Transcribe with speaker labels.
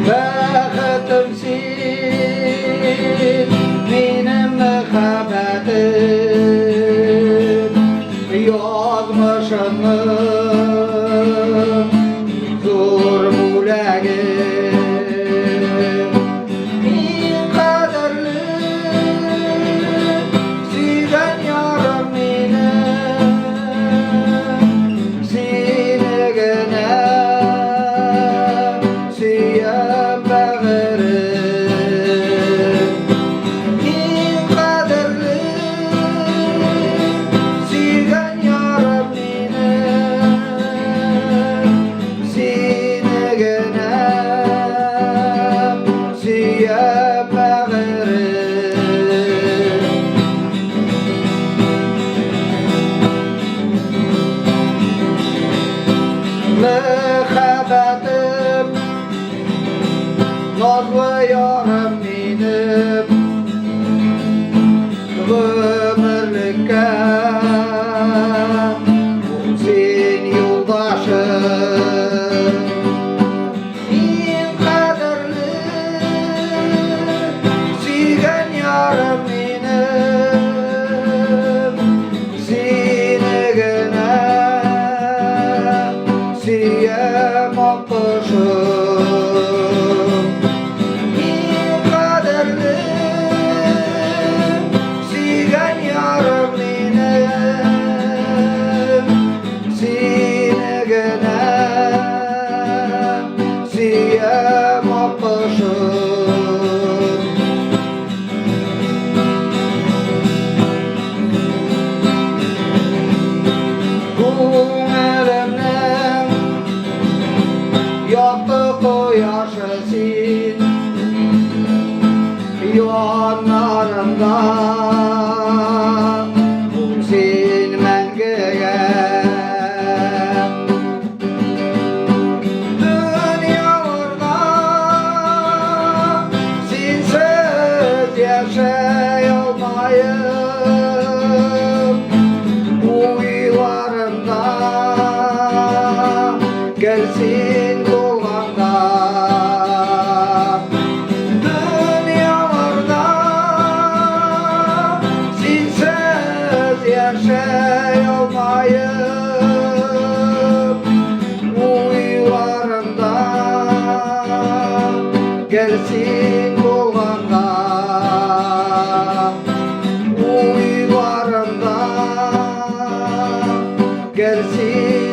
Speaker 1: Bakatimsin benim muhabbetim, yazmışını zor bulagim. Min kaderli siden yarım benim, seni gene süyem bağırım. Min kaderli siden yarım benim, seni gene süyem bağırım. Muhabbetim nazlı yarım benim, ömürlükке sen yoldaşım. Min kaderli suygan yarım benim, seni gene süyem akışım. Min kaderli suygan yarım benim, seni gene süyem akışım. Ko'nglimning yoqdi quyoshi sen, yonlarimda sen mangiga. Dunyoda sensiz yashay olmayim, uylarimda gelsin bo'lganda. Dunyoda sensiz yashay olmayim, uylarimda gelsin bo'lganda. Uylarimda gelsin